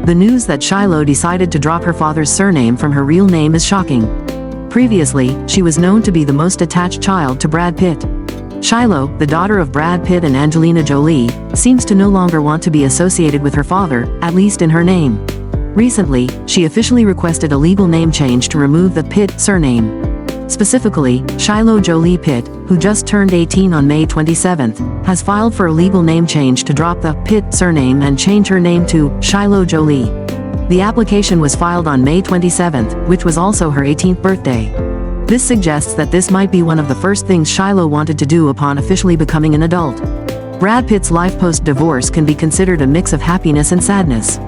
The news that Shiloh decided to drop her father's surname from her real name is shocking. Previously, she was known to be the most attached child to Brad Pitt. Shiloh, the daughter of Brad Pitt and Angelina Jolie, seems to no longer want to be associated with her father, at least in her name. Recently, she officially requested a legal name change to remove the Pitt surname. Specifically, Shiloh JOLIE-PITT, who just turned 18 on May 27, has filed for a legal name change to drop the Pitt surname and change her name to Shiloh Jolie. The application was filed on May 27, which was also her 18th birthday. This suggests that this might be one of the first things Shiloh wanted to do upon officially becoming an adult. Brad Pitt's life post-divorce can be considered a mix of happiness and sadness.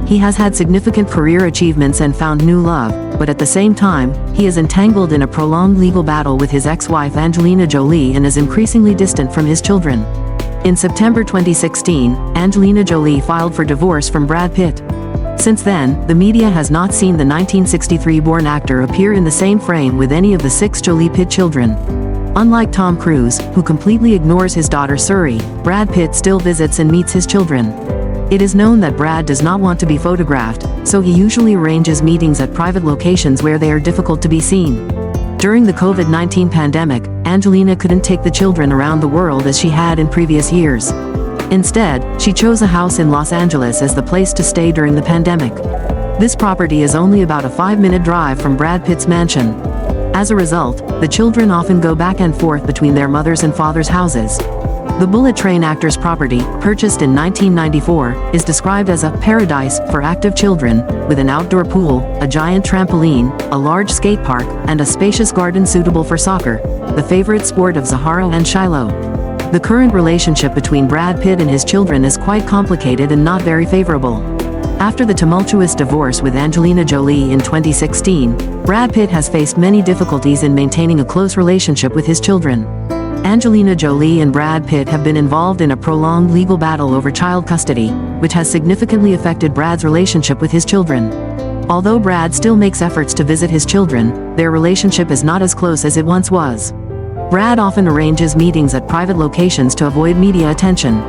He has had significant career achievements and found new love, but at the same time, he is entangled in a prolonged legal battle with his ex-wife Angelina Jolie and is increasingly distant from his children. In September 2016, Angelina Jolie filed for divorce from Brad Pitt. Since then, the media has not seen the 1963-born actor appear in the same frame with any of the 6 JOLIE-PITT children. Unlike Tom Cruise, who completely ignores his daughter Suri, Brad Pitt still visits and meets his children. It is known that Brad does not want to be photographed, so he usually arranges meetings at private locations where they are difficult to be seen. During the COVID-19 pandemic, Angelina couldn't take the children around the world as she had in previous years. Instead, she chose a house in Los Angeles as the place to stay during the pandemic. This property is only about a 5-minute drive from Brad Pitt's mansion. As a result, the children often go back and forth between their mother's and father's houses. The Bullet Train actor's property, purchased in 1994, is described as a paradise for active children, with an outdoor pool, a giant trampoline, a large skate park, and a spacious garden suitable for soccer, the favorite sport of Zahara and Shiloh. The current relationship between Brad Pitt and his children is quite complicated and not very favorable. After the tumultuous divorce with Angelina Jolie in 2016, Brad Pitt has faced many difficulties in maintaining a close relationship with his children. Angelina Jolie and Brad Pitt have been involved in a prolonged legal battle over child custody, which has significantly affected Brad's relationship with his children. Although Brad still makes efforts to visit his children, their relationship is not as close as it once was. Brad often arranges meetings at private locations to avoid media attention.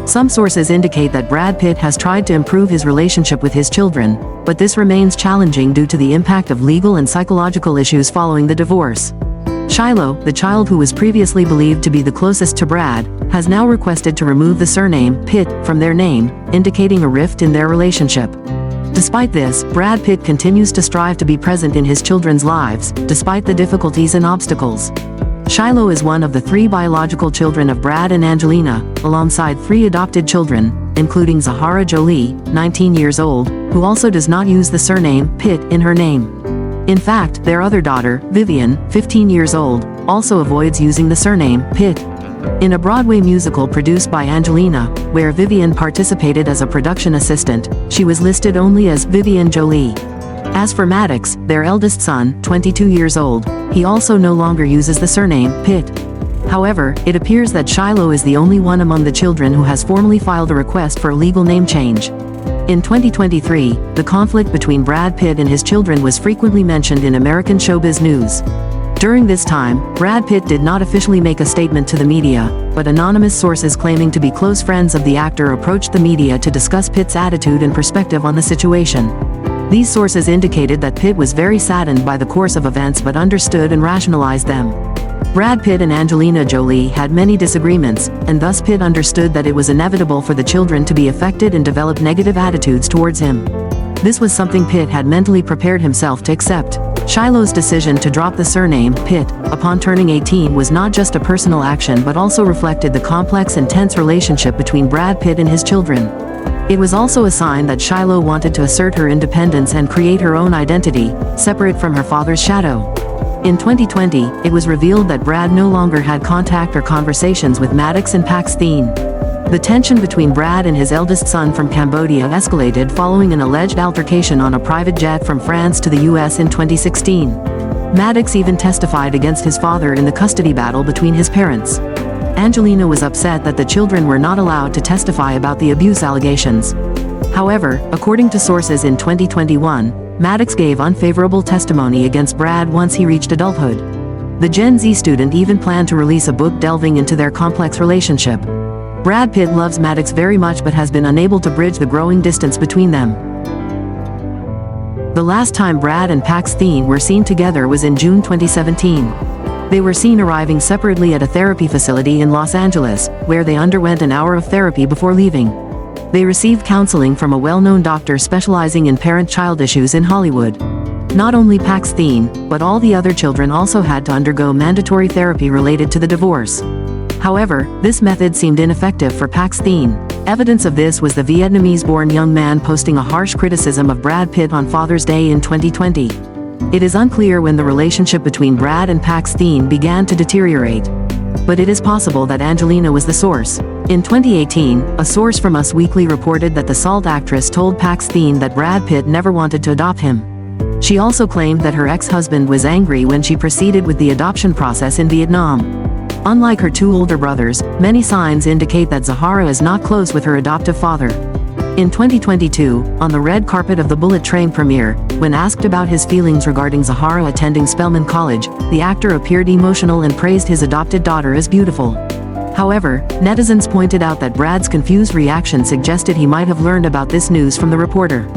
Some sources indicate that Brad Pitt has tried to improve his relationship with his children, but this remains challenging due to the impact of legal and psychological issues following the divorce. Shiloh, the child who was previously believed to be the closest to Brad, has now requested to remove the surname Pitt from their name, indicating a rift in their relationship. Despite this, Brad Pitt continues to strive to be present in his children's lives, despite the difficulties and obstacles. Shiloh is one of the 3 biological children of Brad and Angelina, alongside 3 adopted children, including Zahara Jolie, 19 years old, who also does not use the surname Pitt in her name. In fact, their other daughter, Vivian, 15 years old, also avoids using the surname Pitt. In a Broadway musical produced by Angelina, where Vivian participated as a production assistant, she was listed only as Vivian Jolie. As for Maddox, their eldest son, 22 years old, he also no longer uses the surname Pitt. However, it appears that Shiloh is the only one among the children who has formally filed a request for a legal name change. In 2023, the conflict between Brad Pitt and his children was frequently mentioned in American showbiz news. During this time, Brad Pitt did not officially make a statement to the media, but anonymous sources claiming to be close friends of the actor approached the media to discuss Pitt's attitude and perspective on the situation. These sources indicated that Pitt was very saddened by the course of events but understood and rationalized them. Brad Pitt and Angelina Jolie had many disagreements, and thus Pitt understood that it was inevitable for the children to be affected and develop negative attitudes towards him. This was something Pitt had mentally prepared himself to accept. Shiloh's decision to drop the surname Pitt upon turning 18 was not just a personal action but also reflected the complex and tense relationship between Brad Pitt and his children. It was also a sign that Shiloh wanted to assert her independence and create her own identity, separate from her father's shadow. In 2020, it was revealed that Brad no longer had contact or conversations with Maddox and Paxthene. The tension between Brad and his eldest son from Cambodia escalated following an alleged altercation on a private jet from France to the US in 2016. Maddox even testified against his father in the custody battle between his parents. Angelina was upset that the children were not allowed to testify about the abuse allegations. However, according to sources in 2021, Maddox gave unfavorable testimony against Brad once he reached adulthood. The Gen Z student even planned to release a book delving into their complex relationship. Brad Pitt loves Maddox very much but has been unable to bridge the growing distance between them. The last time Brad and Pax Thien were seen together was in June 2017. They were seen arriving separately at a therapy facility in Los Angeles, where they underwent an hour of therapy before leaving. They received counseling from a well-known doctor specializing in parent-child issues in Hollywood. Not only Pax Thien, but all the other children also had to undergo mandatory therapy related to the divorce. However, this method seemed ineffective for Pax Thien. Evidence of this was the Vietnamese-born young man posting a harsh criticism of Brad Pitt on Father's Day in 2020. It is unclear when the relationship between Brad and Pax Thien began to deteriorate. But it is possible that Angelina was the source. In 2018, a source from Us Weekly reported that the Salt actress told Pax Thien that Brad Pitt never wanted to adopt him. She also claimed that her ex-husband was angry when she proceeded with the adoption process in Vietnam. Unlike her two older brothers, many signs indicate that Zahara is not close with her adoptive father. In 2022, on the red carpet of the Bullet Train premiere, when asked about his feelings regarding Zahara attending Spelman College, the actor appeared emotional and praised his adopted daughter as beautiful. However, netizens pointed out that Brad's confused reaction suggested he might have learned about this news from the reporter.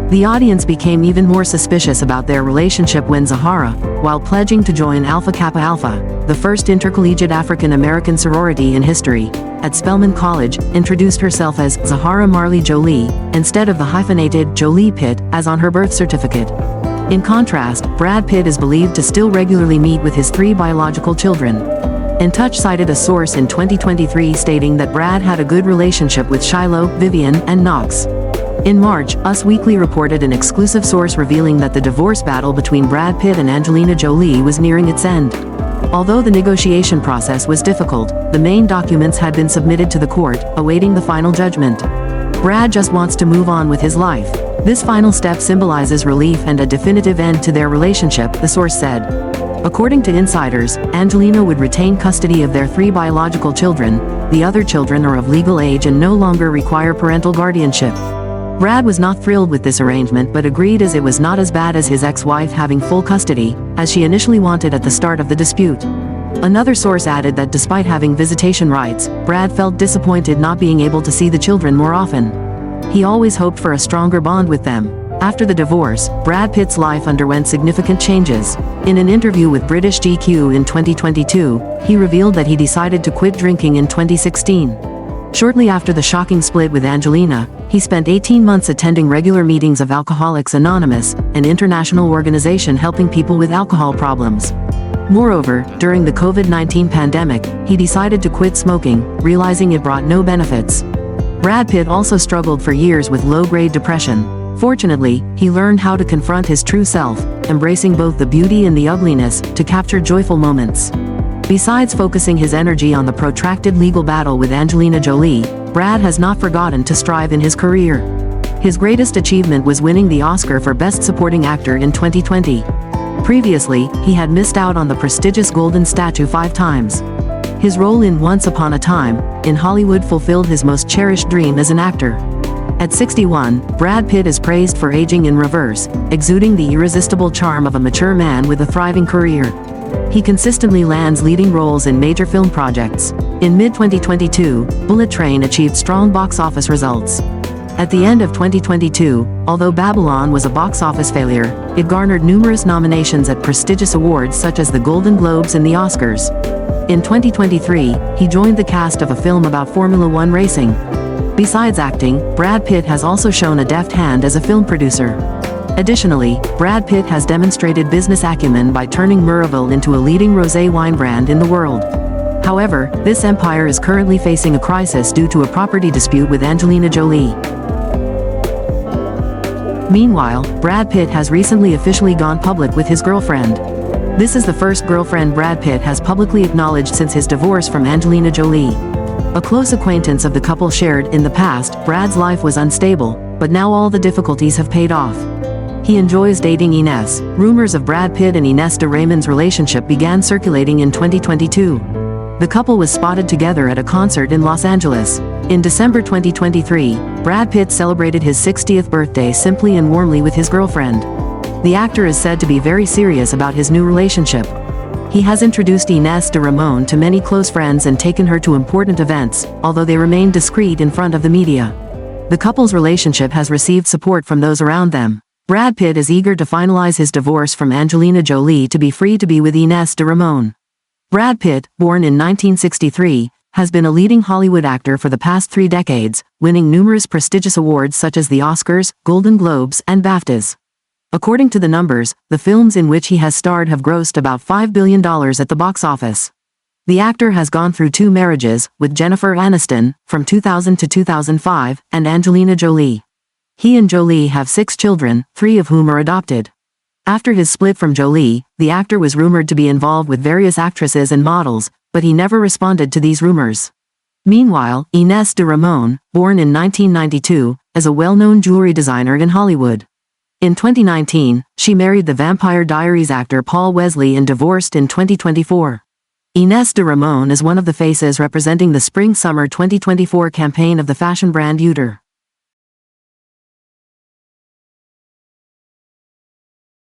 The audience became even more suspicious about their relationship when Zahara, while pledging to join Alpha Kappa Alpha, the first intercollegiate African-American sorority in history, at Spelman College, introduced herself as Zahara Marley Jolie, instead of the hyphenated JOLIE-PITT, as on her birth certificate. In contrast, Brad Pitt is believed to still regularly meet with his 3 biological children. In Touch cited a source in 2023 stating that Brad had a good relationship with Shiloh, Vivian, and Knox. In March, Us Weekly reported an exclusive source revealing that the divorce battle between Brad Pitt and Angelina Jolie was nearing its end. Although the negotiation process was difficult, the main documents had been submitted to the court, awaiting the final judgment. Brad just wants to move on with his life. This final step symbolizes relief and a definitive end to their relationship, the source said. According to insiders, Angelina would retain custody of their 3 biological children. The other children are of legal age and no longer require parental guardianship. Brad was not thrilled with this arrangement but agreed as it was not as bad as his ex-wife having full custody, as she initially wanted at the start of the dispute. Another source added that despite having visitation rights, Brad felt disappointed not being able to see the children more often. He always hoped for a stronger bond with them. After the divorce, Brad Pitt's life underwent significant changes. In an interview with British GQ in 2022, he revealed that he decided to quit drinking in 2016. Shortly after the shocking split with Angelina, he spent 18 months attending regular meetings of Alcoholics Anonymous, an international organization helping people with alcohol problems. Moreover, during the COVID-19 pandemic, he decided to quit smoking, realizing it brought no benefits. Brad Pitt also struggled for years with low-grade depression. Fortunately, he learned how to confront his true self, embracing both the beauty and the ugliness, to capture joyful moments. Besides focusing his energy on the protracted legal battle with Angelina Jolie, Brad has not forgotten to strive in his career. His greatest achievement was winning the Oscar for Best Supporting Actor in 2020. Previously, he had missed out on the prestigious Golden Statue 5 times. His role in Once Upon a Time in Hollywood fulfilled his most cherished dream as an actor. At 61, Brad Pitt is praised for aging in reverse, exuding the irresistible charm of a mature man with a thriving career. He consistently lands leading roles in major film projects. In mid-2022, Bullet Train achieved strong box office results. At the end of 2022, although Babylon was a box office failure, it garnered numerous nominations at prestigious awards such as the Golden Globes and the Oscars. In 2023, he joined the cast of a film about Formula One racing. Besides acting, Brad Pitt has also shown a deft hand as a film producer. Additionally, Brad Pitt has demonstrated business acumen by turning Murrayville into a leading rosé wine brand in the world. However, this empire is currently facing a crisis due to a property dispute with Angelina Jolie. Meanwhile, Brad Pitt has recently officially gone public with his girlfriend. This is the first girlfriend Brad Pitt has publicly acknowledged since his divorce from Angelina Jolie. A close acquaintance of the couple shared, in the past, Brad's life was unstable, but now all the difficulties have paid off. He enjoys dating Ines. Rumors of Brad Pitt and Ines de Raymond's relationship began circulating in 2022. The couple was spotted together at a concert in Los Angeles. In December 2023, Brad Pitt celebrated his 60th birthday simply and warmly with his girlfriend. The actor is said to be very serious about his new relationship. He has introduced Ines de Ramon to many close friends and taken her to important events, although they remain discreet in front of the media. The couple's relationship has received support from those around them. Brad Pitt is eager to finalize his divorce from Angelina Jolie to be free to be with Ines de Ramon. Brad Pitt, born in 1963, has been a leading Hollywood actor for the past 3 decades, winning numerous prestigious awards such as the Oscars, Golden Globes, and BAFTAs. According to the numbers, the films in which he has starred have grossed about $5 billion at the box office. The actor has gone through 2 marriages, with Jennifer Aniston, from 2000 to 2005, and Angelina Jolie. He and Jolie have 6 children, 3 of whom are adopted. After his split from Jolie, the actor was rumored to be involved with various actresses and models, but he never responded to these rumors. Meanwhile, Ines de Ramon, born in 1992, is a well-known jewelry designer in Hollywood. In 2019, she married the Vampire Diaries actor Paul Wesley and divorced in 2024. Ines de Ramon is one of the faces representing the Spring-Summer 2024 campaign of the fashion brand Uter.